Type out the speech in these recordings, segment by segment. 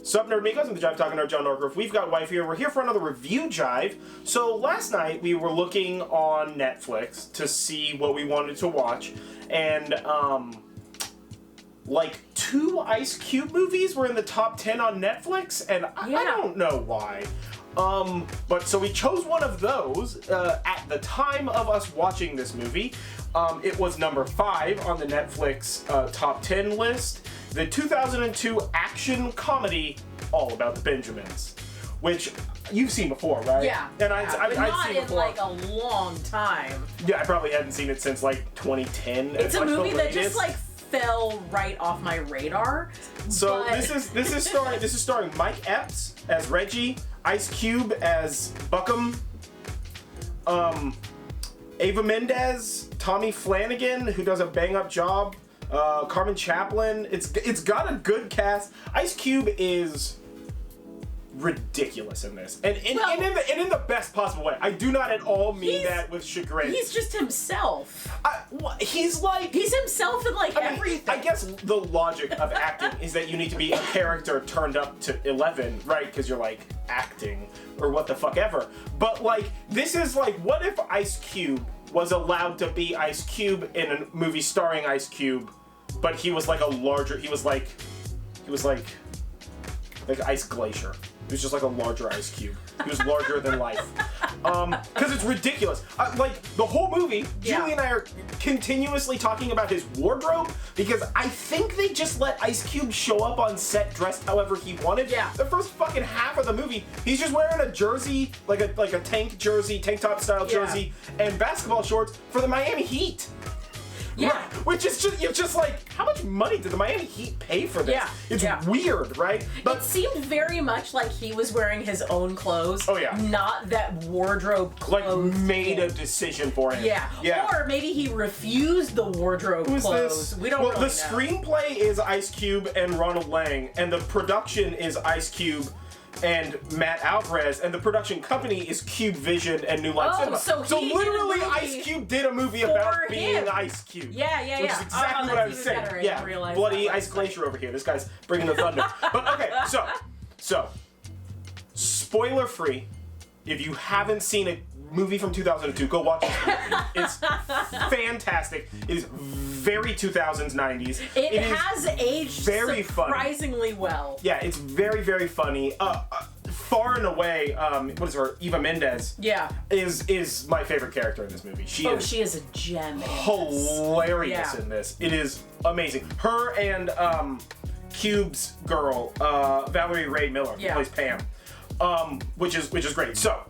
Sup, Nerdmigos, I'm the Jive talking to John Norgrove. We've got Wife here. We're here for another review Jive. So last night we were looking on Netflix to see what we wanted to watch, and like 2 Ice Cube movies were in the top 10 on Netflix, and I don't know why. But so we chose one of those at the time of us watching this movie. It was number 5 on the Netflix top 10 list. The 2002 action comedy All About the Benjamins, which you've seen before, right? Yeah. And I've seen it before. Not in like a long time. Yeah, I probably hadn't seen it since like 2010. It's a movie that just like fell right off my radar. So this is starring Mike Epps as Reggie, Ice Cube as Buckham, Ava Mendez, Tommy Flanagan, who does a bang-up job, Carmen Chaplin. It's got a good cast. Ice Cube is ridiculous in this, and in the best possible way. I do not at all mean that with chagrin. He's just himself. He's himself in like everything. I guess the logic of acting is that you need to be a character turned up to 11, right? Because you're like acting or what the fuck ever. But like this is like, what if Ice Cube was allowed to be Ice Cube in a movie starring Ice Cube, but he was like he was like Ice Glacier. He was just like a larger Ice Cube. He was larger than life. Because it's ridiculous. Like, the whole movie, Julie and I are continuously talking about his wardrobe, because I think they just let Ice Cube show up on set dressed however he wanted. Yeah. The first fucking half of the movie, he's just wearing a jersey, like a tank jersey, tank top style jersey, and basketball shorts for the Miami Heat. Yeah. Right. Which is just, you're just like, how much money did the Miami Heat pay for this? Yeah. It's weird, right? But it seemed very much like he was wearing his own clothes. Oh, yeah. Not that wardrobe clothes. Like, made a decision for him. Yeah. Or maybe he refused the wardrobe Who's clothes. This? We don't really know. The screenplay is Ice Cube and Ronald Lang, and the production is Ice Cube and Matt Alvarez, and the production company is Cube Vision and New Line Cinema. So literally Ice Cube did a movie about being Ice Cube. Yeah. Which is exactly what I was saying. Yeah, bloody Ice Glacier over here. This guy's bringing the thunder. But okay, so spoiler free. If you haven't seen a movie from 2002, go watch this movie. It's fantastic. It is very 2000s, 90s. It has aged very surprisingly well. Yeah, it's very, very funny. Far and away, what is her? Eva Mendez. Yeah. Is my favorite character in this movie. She is a gem. Hilarious in this. It is amazing. Her and Cube's girl, Valerie Ray Miller, who plays Pam, which is great. So,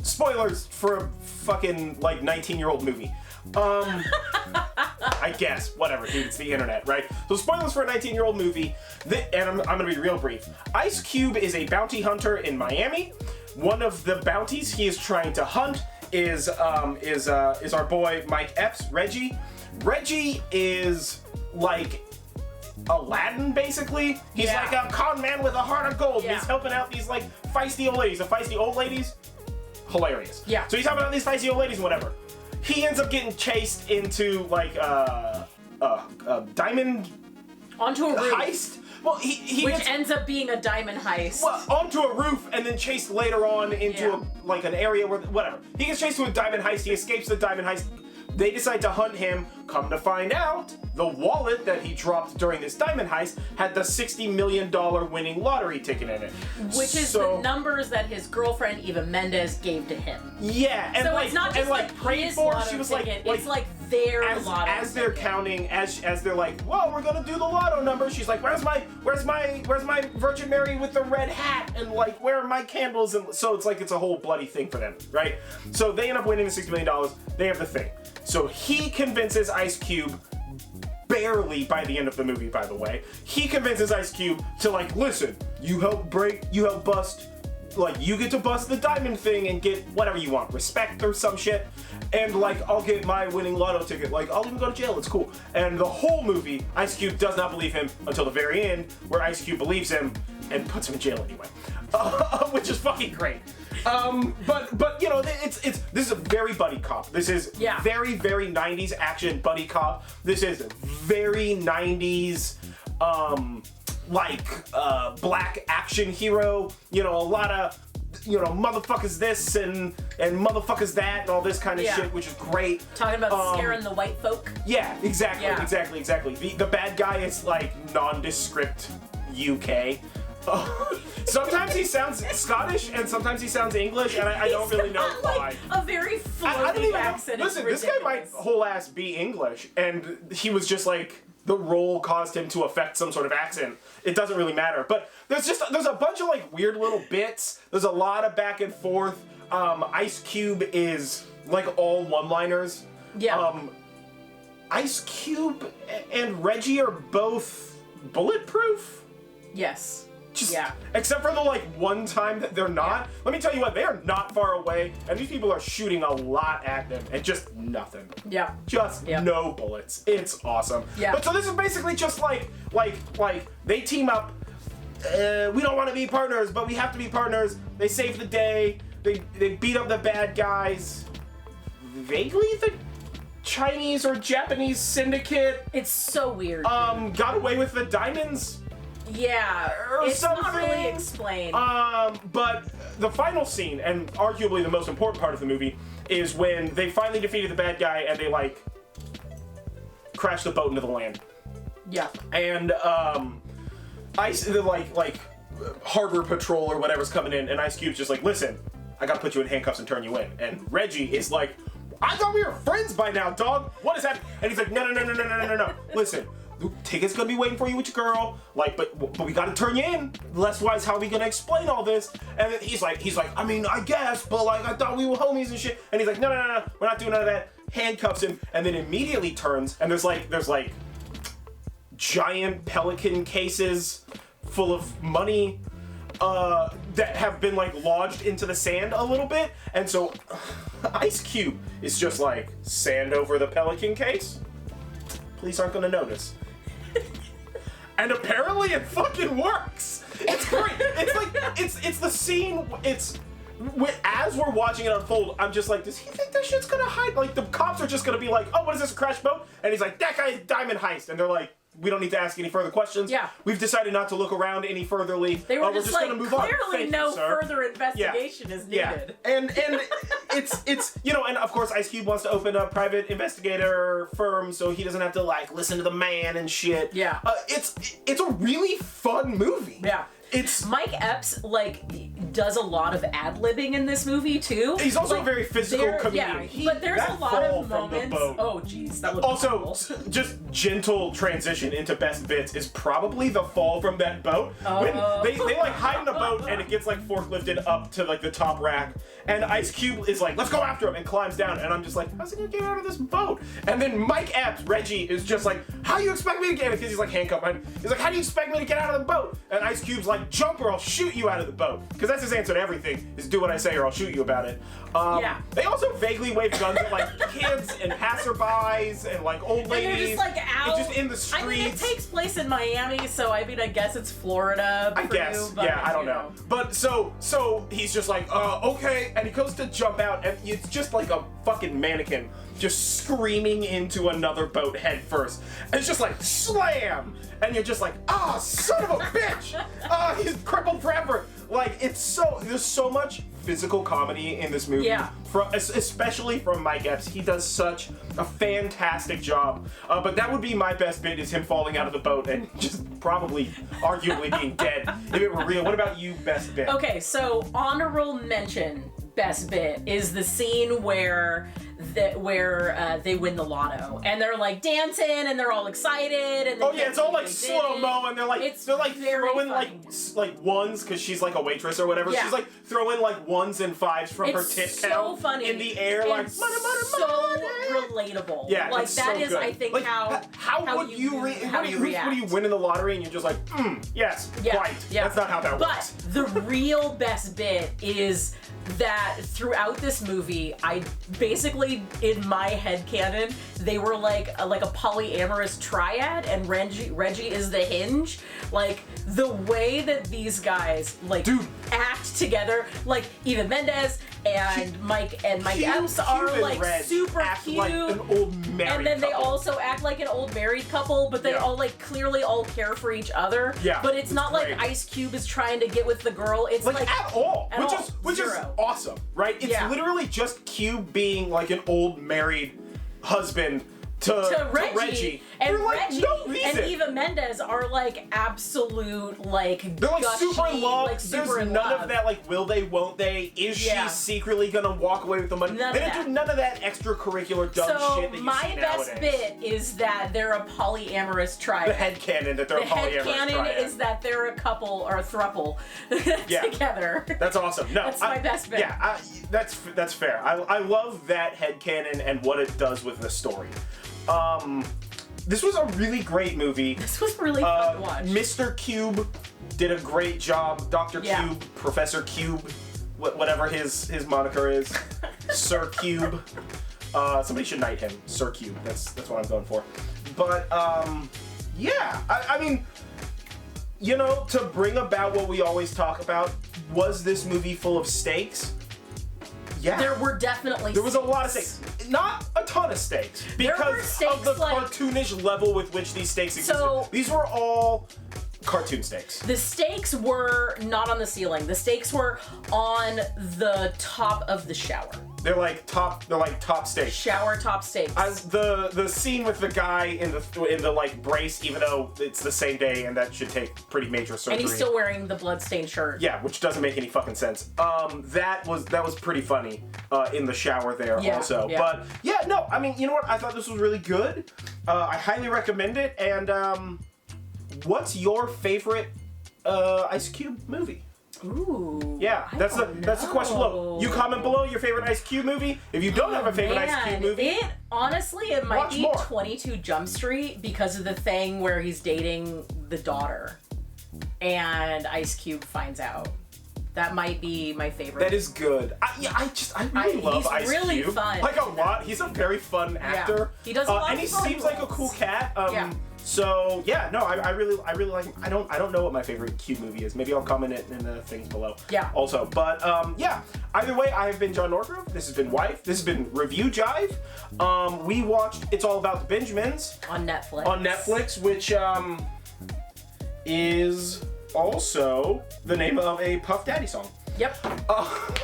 spoilers for a fucking like 19-year-old movie. I guess, whatever, dude, it's the internet, right? So spoilers for a 19-year-old movie, and I'm gonna be real brief. Ice Cube is a bounty hunter in Miami. One of the bounties he is trying to hunt is our boy Mike Epps, Reggie. Reggie is like Aladdin, basically. He's like a con man with a heart of gold. He's helping out these like feisty old ladies. The feisty old ladies, hilarious. Yeah. So he's helping out these feisty old ladies and whatever. He ends up getting chased into like a diamond onto a roof heist. Well, which ends up being a diamond heist. Well, onto a roof and then chased later on into an area where whatever. He gets chased to a diamond heist. He escapes the diamond heist. They decide to hunt him. Come to find out, the wallet that he dropped during this diamond heist had the $60 million winning lottery ticket in it. Which is the numbers that his girlfriend, Eva Mendez, gave to him. Yeah, and so like, it's not just like prayed for, she was like, it's like their lotto as they're counting, as they're like, well, we're gonna do the lotto number. She's like, where's my Virgin Mary with the red hat, and like, where are my candles? And so it's like, it's a whole bloody thing for them, right? So they end up winning the $60 million. They have the thing. So he convinces Ice Cube, barely by the end of the movie, by the way, he convinces Ice Cube to like, listen, you help bust, like, you get to bust the diamond thing and get whatever you want, respect or some shit, and like, I'll get my winning lotto ticket, like, I'll even go to jail, it's cool. And the whole movie, Ice Cube does not believe him until the very end, where Ice Cube believes him and puts him in jail anyway, which is fucking great. But you know, this is a very buddy cop. This is very, very 90s action buddy cop. This is very 90s black action hero, a lot of motherfuckers this and motherfuckers that and all this kind of shit, which is great. Talking about scaring the white folk. Yeah, exactly. The bad guy is like nondescript UK. Sometimes he sounds Scottish and sometimes he sounds English, and I don't really know why. A very floating accent. Listen, this guy might whole ass be English, and he was just like, the role caused him to affect some sort of accent. It doesn't really matter. But there's a bunch of like weird little bits. There's a lot of back and forth. Ice Cube is like all one-liners. Yeah. Ice Cube and Reggie are both bulletproof. Yes. Except for the like one time that they're not. Let me tell you what, they are not far away, and these people are shooting a lot at them, and just nothing. Yeah. No bullets. It's awesome. Yeah. But so this is basically just like they team up. We don't want to be partners, but we have to be partners. They save the day. They beat up the bad guys. Vaguely the Chinese or Japanese syndicate. It's so weird. Got away with the diamonds. Yeah, it's not really explained. But the final scene, and arguably the most important part of the movie, is when they finally defeated the bad guy and they like crash the boat into the land. Yeah. And like harbor patrol or whatever's coming in, and Ice Cube's just like, listen, I gotta put you in handcuffs and turn you in. And Reggie is like, I thought we were friends by now, dog. What is that? And he's like, no. Listen. The ticket's gonna be waiting for you with your girl, but we gotta turn you in. Less-wise, how are we gonna explain all this? And then he's like, I mean, I guess, but like, I thought we were homies and shit. And he's like, no, we're not doing none of that. Handcuffs him, and then immediately turns, and there's like giant pelican cases full of money that have been like lodged into the sand a little bit, and so Ice Cube is just like, sand over the pelican case? Police aren't gonna notice. And apparently it fucking works. It's great. It's like it's the scene. As we're watching it unfold, I'm just like, does he think that shit's gonna hide? Like the cops are just gonna be like, oh, what is this, a crash boat? And he's like, that guy's diamond heist. And they're like, we don't need to ask any further questions. Yeah. We've decided not to look around any furtherly. They were just like, gonna move clearly on. no you, further investigation is needed. Yeah. And it's and of course Ice Cube wants to open a private investigator firm so he doesn't have to like listen to the man and shit. Yeah. It's a really fun movie. Yeah. It's Mike Epps does a lot of ad-libbing in this movie too. He's also a very physical comedian. Yeah, but there's a lot of moments. Oh jeez, that would also just gentle transition into best bits is probably the fall from that boat. When they like hide in the boat and it gets like forklifted up to like the top rack, and Ice Cube is like, let's go after him, and climbs down, and I'm just like, how's he gonna get out of this boat? And then Mike Epps, Reggie, is just like, how do you expect me to get it? Because he's like handcuffed. He's like, how do you expect me to get out of the boat? And Ice Cube's like, jump or I'll shoot you out of the boat. Because that's his answer to everything, is do what I say or I'll shoot you about it. They also vaguely wave guns at like kids and passerbys and like old ladies. And they're just like out. And just in the streets. I mean, it takes place in Miami, so I mean, I guess it's Florida. I guess. Yeah, I don't know. But so he's just like, okay. And he goes to jump out and it's just like a fucking mannequin just screaming into another boat head first. And it's just like, slam! And you're just like, son of a bitch! He's crippled forever. Like, there's so much physical comedy in this movie. Yeah. Especially from Mike Epps. He does such a fantastic job. But that would be my best bit, is him falling out of the boat and just probably, arguably being dead if it were real. What about you, best bit? Okay, so honorable mention best bit is the scene where they win the lotto and they're like dancing and they're all excited and it's all like slow mo and they're like throwing like ones because she's like a waitress or whatever. She's like throwing like ones and fives from her tip count funny. in the air, like so relatable. Yeah, like it's that so is good. I think like, how would you react. when you win in the lottery and you're just like, yes, right. Yeah. That's not how that works. But the real best bit is that throughout this movie, I basically, in my headcanon, they were like a polyamorous triad, and Reggie is the hinge. Like, the way that these guys, act together, like Eva Mendes and Mike Epps are and like Red super act cute. like an old married And then they couple. also act like an old married couple, but they Yeah. all like clearly all care for each other. Yeah, But it's not great. like Ice Cube is trying to get with the girl. It's like at all, at all. which is Zero. awesome, right? It's Yeah. literally just Cube being like an old married husband to Reggie. And for like Reggie no reason. and Eva Mendes are like absolute like They're like gushy, super in love. like super There's in none love. of that like will they, won't they? Is Yeah. she secretly gonna walk away with the money? None they of didn't that. do none of that extracurricular dumb So shit that you my see best nowadays. bit is that they're a polyamorous triad. The headcanon that they're The a polyamorous headcanon triad. is that they're a couple or a throuple Yeah. together. That's awesome. No, That's my best bit. Yeah, that's fair. I love that headcanon and what it does with the story. This was a really great movie. This was really fun to watch. Mr. Cube did a great job. Dr. Yeah. Cube, Professor Cube, whatever his moniker is, Sir Cube. Somebody should knight him, Sir Cube. That's what I'm going for. But yeah, I mean, you know, to bring about what we always talk about, was this movie full of stakes? Yeah. There were definitely There was a lot of stakes. Not a ton of stakes. There were Because stakes of the like- cartoonish level with which these stakes existed. So- These were all cartoon stakes. The stakes were not on the ceiling. The stakes were on the top of the shower. They're like top stakes. Shower top stakes. The scene with the guy in the like brace, even though it's the same day and that should take pretty major surgery. and he's still wearing the bloodstained shirt. Yeah, which doesn't make any fucking sense. That was pretty funny in the shower there also. Yeah. But yeah, no, I mean, you know what? I thought this was really good. I highly recommend it. And what's your favorite Ice Cube movie? Ooh. Yeah, I that's don't the question below. You comment below your favorite Ice Cube movie. If you don't have a favorite Ice Cube movie, It might watch be more. 22 Jump Street because of the thing where he's dating the daughter, and Ice Cube finds out. That might be my favorite. that is good. I really love he's Ice really Cube. fun. Like a lot. He's a very fun actor. He does a lot and of he fun seems like a roles. cool cat. Yeah. So yeah, no, I really like him. I don't know what my favorite Cube movie is. Maybe I'll comment it in the things below. Yeah. Also, but yeah. Either way, I have been John Norgrove. This has been Wife. This has been Review Jive. We watched It's All About the Benjamins on Netflix. on Netflix, which is also the name of a Puff Daddy song. Yep.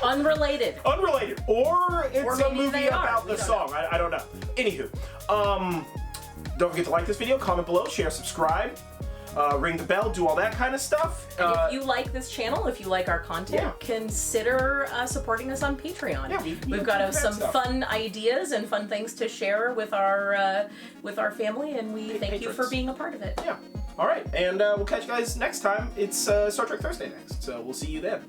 Unrelated. Unrelated, or it's Or a maybe movie they are. about We the don't song. I don't know. Anywho, don't forget to like this video, comment below, share, subscribe, ring the bell, do all that kind of stuff. And if you like this channel, if you like our content, Yeah. consider supporting us on Patreon. Yeah, We've got do some that stuff. fun ideas and fun things to share with our family, and we thank you for patrons. being a part of it. Yeah. All right, and we'll catch you guys next time. It's Star Trek Thursday next, so we'll see you then.